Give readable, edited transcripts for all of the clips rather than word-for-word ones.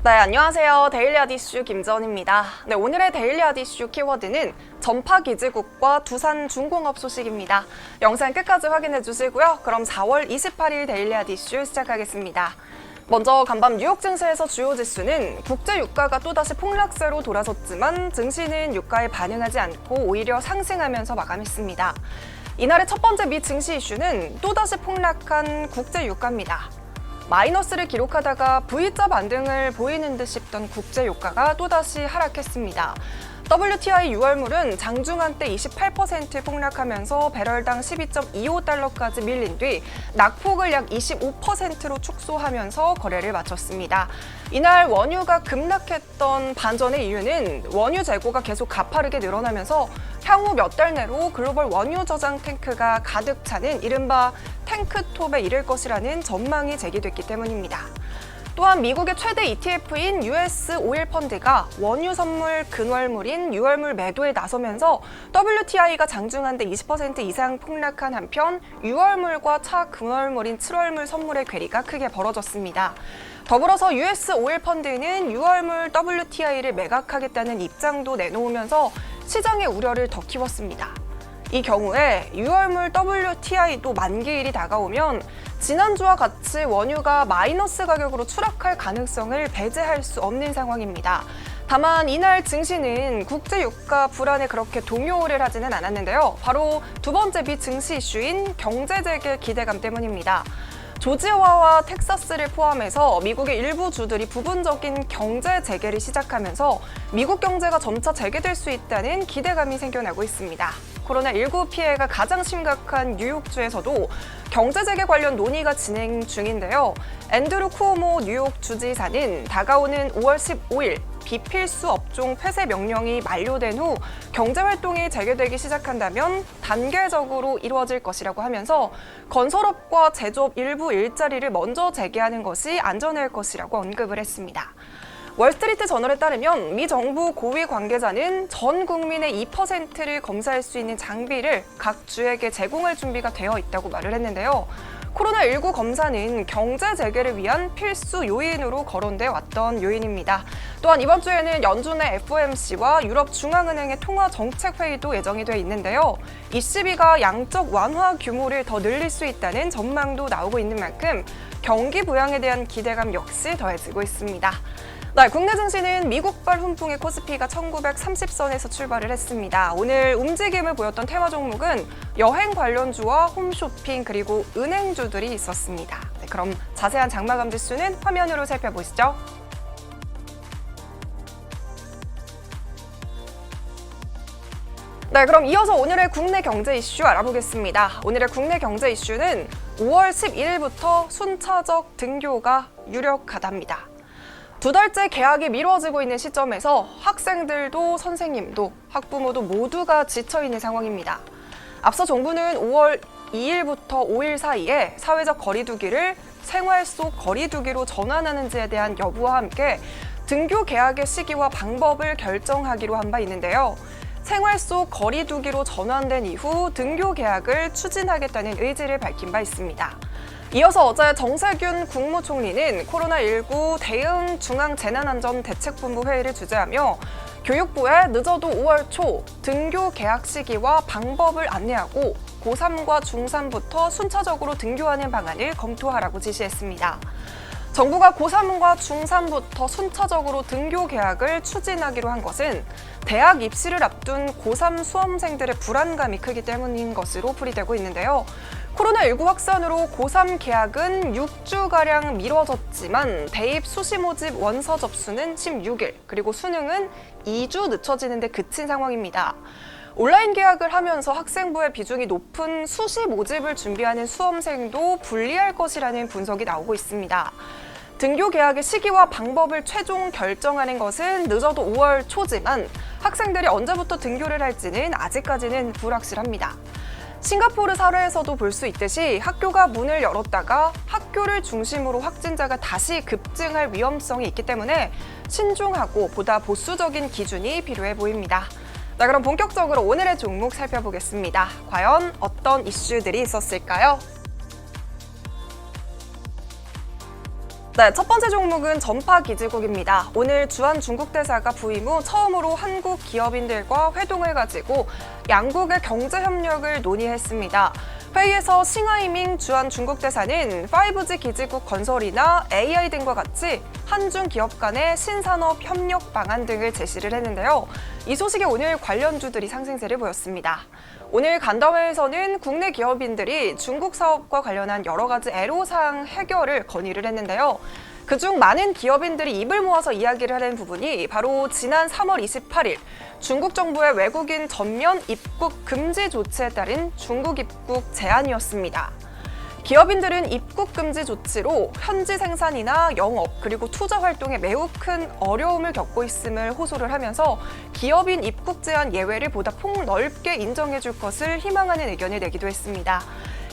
네, 안녕하세요. 데일리앗 이슈 김지원입니다. 네, 오늘의 데일리앗 이슈 키워드는 전파기지국과 두산중공업 소식입니다. 영상 끝까지 확인해 주시고요. 그럼 4월 28일 데일리앗 이슈 시작하겠습니다. 먼저 간밤 뉴욕 증시에서 주요 지수는 국제 유가가 또다시 폭락세로 돌아섰지만 증시는 유가에 반응하지 않고 오히려 상승하면서 마감했습니다. 이날의 첫 번째 미 증시 이슈는 또다시 폭락한 국제 유가입니다. 마이너스를 기록하다가 V자 반등을 보이는 듯 싶던 국제 유가가 또다시 하락했습니다. WTI 6월물은 장중한 때 28% 폭락하면서 배럴당 12.25달러까지 밀린 뒤 낙폭을 약 25%로 축소하면서 거래를 마쳤습니다. 이날 원유가 급락했던 반전의 이유는 원유 재고가 계속 가파르게 늘어나면서 향후 몇 달 내로 글로벌 원유 저장 탱크가 가득 차는 이른바 탱크톱에 이를 것이라는 전망이 제기됐기 때문입니다. 또한 미국의 최대 ETF인 US 오일 펀드가 원유 선물 근월물인 6월물 매도에 나서면서 WTI가 장중한 데 20% 이상 폭락한 한편 6월물과 차 근월물인 7월물 선물의 괴리가 크게 벌어졌습니다. 더불어서 US 오일 펀드는 6월물 WTI를 매각하겠다는 입장도 내놓으면서 시장의 우려를 더 키웠습니다. 이 경우에 6월물 WTI도 만기일이 다가오면 지난주와 같이 원유가 마이너스 가격으로 추락할 가능성을 배제할 수 없는 상황입니다. 다만 이날 증시는 국제 유가 불안에 그렇게 동요를 하지는 않았는데요. 바로 두 번째 미 증시 이슈인 경제 재개 기대감 때문입니다. 조지아와 텍사스를 포함해서 미국의 일부 주들이 부분적인 경제 재개를 시작하면서 미국 경제가 점차 재개될 수 있다는 기대감이 생겨나고 있습니다. 코로나19 피해가 가장 심각한 뉴욕주에서도 경제 재개 관련 논의가 진행 중인데요. 앤드루 쿠오모 뉴욕 주지사는 다가오는 5월 15일 비필수 업종 폐쇄 명령이 만료된 후 경제활동이 재개되기 시작한다면 단계적으로 이루어질 것이라고 하면서 건설업과 제조업 일부 일자리를 먼저 재개하는 것이 안전할 것이라고 언급을 했습니다. 월스트리트 저널에 따르면 미 정부 고위 관계자는 전 국민의 2%를 검사할 수 있는 장비를 각 주에게 제공할 준비가 되어 있다고 말을 했는데요. 코로나19 검사는 경제 재개를 위한 필수 요인으로 거론돼 왔던 요인입니다. 또한 이번 주에는 연준의 FOMC와 유럽중앙은행의 통화정책회의도 예정이 돼 있는데요. ECB가 양적 완화 규모를 더 늘릴 수 있다는 전망도 나오고 있는 만큼 경기 부양에 대한 기대감 역시 더해지고 있습니다. 네, 국내 증시는 미국발 훈풍의 코스피가 1930선에서 출발을 했습니다. 오늘 움직임을 보였던 테마 종목은 여행 관련주와 홈쇼핑 그리고 은행주들이 있었습니다. 네, 그럼 자세한 장마감 지수는 화면으로 살펴보시죠. 네, 그럼 이어서 오늘의 국내 경제 이슈 알아보겠습니다. 오늘의 국내 경제 이슈는 5월 11일부터 순차적 등교가 유력하답니다. 두 달째 개학이 미뤄지고 있는 시점에서 학생들도 선생님도 학부모도 모두가 지쳐있는 상황입니다. 앞서 정부는 5월 2일부터 5일 사이에 사회적 거리두기를 생활 속 거리두기로 전환하는지에 대한 여부와 함께 등교 개학의 시기와 방법을 결정하기로 한 바 있는데요. 생활 속 거리두기로 전환된 이후 등교 개학을 추진하겠다는 의지를 밝힌 바 있습니다. 이어서 어제 정세균 국무총리는 코로나19 대응 중앙재난안전대책본부 회의를 주재하며 교육부에 늦어도 5월 초 등교 개학 시기와 방법을 안내하고 고3과 중3부터 순차적으로 등교하는 방안을 검토하라고 지시했습니다. 정부가 고3과 중3부터 순차적으로 등교 개학을 추진하기로 한 것은 대학 입시를 앞둔 고3 수험생들의 불안감이 크기 때문인 것으로 풀이되고 있는데요. 코로나19 확산으로 고3 개학은 6주가량 미뤄졌지만 대입 수시 모집 원서 접수는 16일, 그리고 수능은 2주 늦춰지는 데 그친 상황입니다. 온라인 개학을 하면서 학생부의 비중이 높은 수시 모집을 준비하는 수험생도 불리할 것이라는 분석이 나오고 있습니다. 등교 개학의 시기와 방법을 최종 결정하는 것은 늦어도 5월 초지만 학생들이 언제부터 등교를 할지는 아직까지는 불확실합니다. 싱가포르 사례에서도 볼 수 있듯이 학교가 문을 열었다가 학교를 중심으로 확진자가 다시 급증할 위험성이 있기 때문에 신중하고 보다 보수적인 기준이 필요해 보입니다. 자, 그럼 본격적으로 오늘의 종목 살펴보겠습니다. 과연 어떤 이슈들이 있었을까요? 네, 첫 번째 종목은 전파기지국입니다. 오늘 주한 중국 대사가 부임 후 처음으로 한국 기업인들과 회동을 가지고 양국의 경제 협력을 논의했습니다. 회의에서 싱하이밍 주한 중국 대사는 5G 기지국 건설이나 AI 등과 같이 한중 기업 간의 신산업 협력 방안 등을 제시를 했는데요. 이 소식에 오늘 관련주들이 상승세를 보였습니다. 오늘 간담회에서는 국내 기업인들이 중국 사업과 관련한 여러 가지 애로사항 해결을 건의를 했는데요. 그중 많은 기업인들이 입을 모아서 이야기를 하는 부분이 바로 지난 3월 28일 중국 정부의 외국인 전면 입국 금지 조치에 따른 중국 입국 제한이었습니다. 기업인들은 입국 금지 조치로 현지 생산이나 영업 그리고 투자 활동에 매우 큰 어려움을 겪고 있음을 호소를 하면서 기업인 입국 제한 예외를 보다 폭넓게 인정해 줄 것을 희망하는 의견을 내기도 했습니다.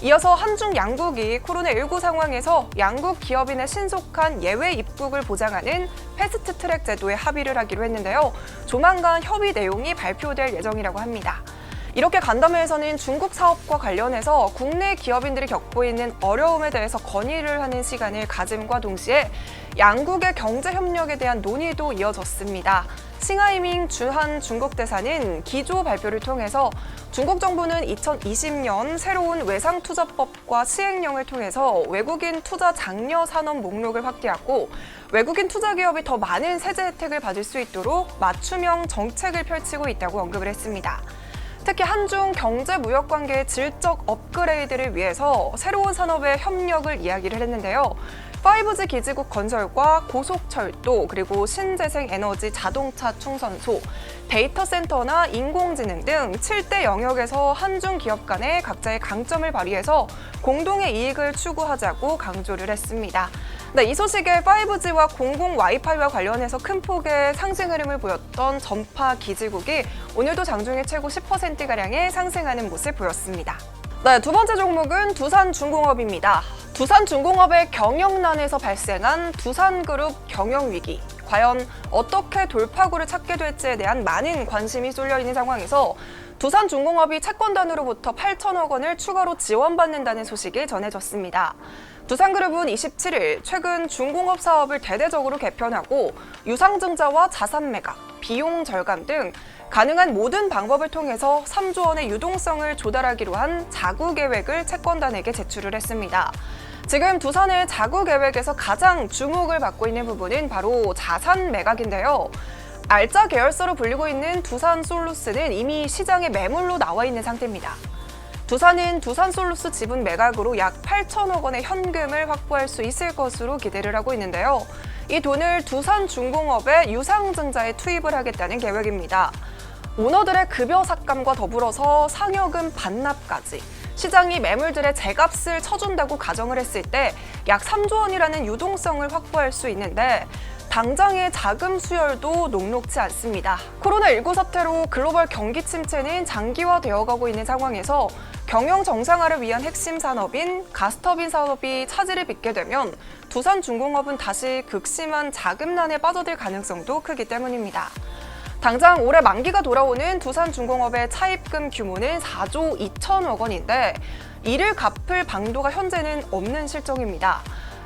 이어서 한중 양국이 코로나19 상황에서 양국 기업인의 신속한 예외 입국을 보장하는 패스트 트랙 제도에 합의를 하기로 했는데요. 조만간 협의 내용이 발표될 예정이라고 합니다. 이렇게 간담회에서는 중국 사업과 관련해서 국내 기업인들이 겪고 있는 어려움에 대해서 건의를 하는 시간을 가짐과 동시에 양국의 경제 협력에 대한 논의도 이어졌습니다. 싱하이밍 주한 중국 대사는 기조 발표를 통해서 중국 정부는 2020년 새로운 외상투자법과 시행령을 통해서 외국인 투자 장려 산업 목록을 확대하고 외국인 투자 기업이 더 많은 세제 혜택을 받을 수 있도록 맞춤형 정책을 펼치고 있다고 언급을 했습니다. 특히 한중 경제 무역 관계의 질적 업그레이드를 위해서 새로운 산업의 협력을 이야기를 했는데요. 5G 기지국 건설과 고속철도 그리고 신재생 에너지 자동차 충전소, 데이터 센터나 인공지능 등 7대 영역에서 한중 기업 간의 각자의 강점을 발휘해서 공동의 이익을 추구하자고 강조를 했습니다. 네, 이 소식에 5G와 공공 와이파이와 관련해서 큰 폭의 상승 흐름을 보였던 전파 기지국이 오늘도 장중에 최고 10%가량의 상승하는 모습을 보였습니다. 네, 두 번째 종목은 두산중공업입니다. 두산중공업의 경영난에서 발생한 두산그룹 경영위기. 과연 어떻게 돌파구를 찾게 될지에 대한 많은 관심이 쏠려 있는 상황에서 두산중공업이 채권단으로부터 8천억 원을 추가로 지원받는다는 소식이 전해졌습니다. 두산그룹은 27일 최근 중공업 사업을 대대적으로 개편하고 유상증자와 자산 매각, 비용 절감 등 가능한 모든 방법을 통해서 3조 원의 유동성을 조달하기로 한 자구 계획을 채권단에게 제출을 했습니다. 지금 두산의 자구 계획에서 가장 주목을 받고 있는 부분은 바로 자산 매각인데요. 알짜 계열사로 불리고 있는 두산솔루스는 이미 시장에 매물로 나와 있는 상태입니다. 두산은 두산솔루스 지분 매각으로 약 8천억 원의 현금을 확보할 수 있을 것으로 기대를 하고 있는데요. 이 돈을 두산중공업의 유상증자에 투입을 하겠다는 계획입니다. 오너들의 급여 삭감과 더불어서 상여금 반납까지 시장이 매물들의 제값을 쳐준다고 가정을 했을 때 약 3조 원이라는 유동성을 확보할 수 있는데 당장의 자금 수혈도 녹록지 않습니다. 코로나19 사태로 글로벌 경기 침체는 장기화되어 가고 있는 상황에서 경영 정상화를 위한 핵심 산업인 가스터빈 사업이 차질을 빚게 되면 두산중공업은 다시 극심한 자금난에 빠져들 가능성도 크기 때문입니다. 당장 올해 만기가 돌아오는 두산중공업의 차입금 규모는 4조 2천억 원인데 이를 갚을 방도가 현재는 없는 실정입니다.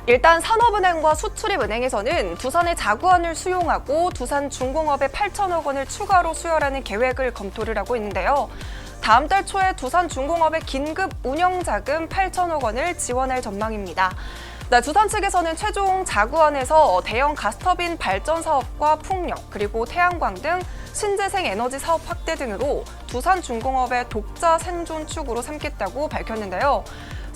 일단 산업은행과 수출입은행에서는 두산의 자구안을 수용하고 두산중공업에 8천억 원을 추가로 수혈하는 계획을 검토를 하고 있는데요. 다음 달 초에 두산중공업의 긴급 운영자금 8천억 원을 지원할 전망입니다. 네, 두산 측에서는 최종 자구안에서 대형 가스터빈 발전 사업과 풍력, 그리고 태양광 등 신재생 에너지 사업 확대 등으로 두산중공업의 독자 생존 축으로 삼겠다고 밝혔는데요.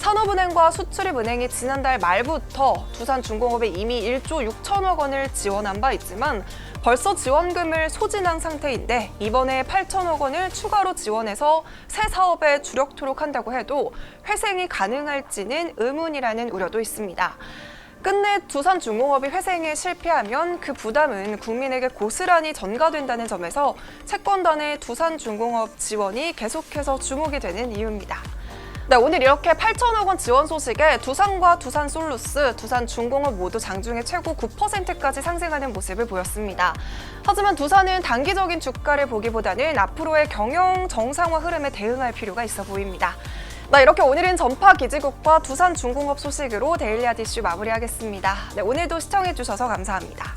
산업은행과 수출입은행이 지난달 말부터 두산중공업에 이미 1조 6천억 원을 지원한 바 있지만 벌써 지원금을 소진한 상태인데 이번에 8천억 원을 추가로 지원해서 새 사업에 주력토록 한다고 해도 회생이 가능할지는 의문이라는 우려도 있습니다. 끝내 두산중공업이 회생에 실패하면 그 부담은 국민에게 고스란히 전가된다는 점에서 채권단의 두산중공업 지원이 계속해서 주목이 되는 이유입니다. 네, 오늘 이렇게 8천억 원 지원 소식에 두산과 두산솔루스, 두산중공업 모두 장중에 최고 9%까지 상승하는 모습을 보였습니다. 하지만 두산은 단기적인 주가를 보기보다는 앞으로의 경영 정상화 흐름에 대응할 필요가 있어 보입니다. 네, 이렇게 오늘은 전파기지국과 두산중공업 소식으로 데일리앗 이슈 마무리하겠습니다. 네, 오늘도 시청해주셔서 감사합니다.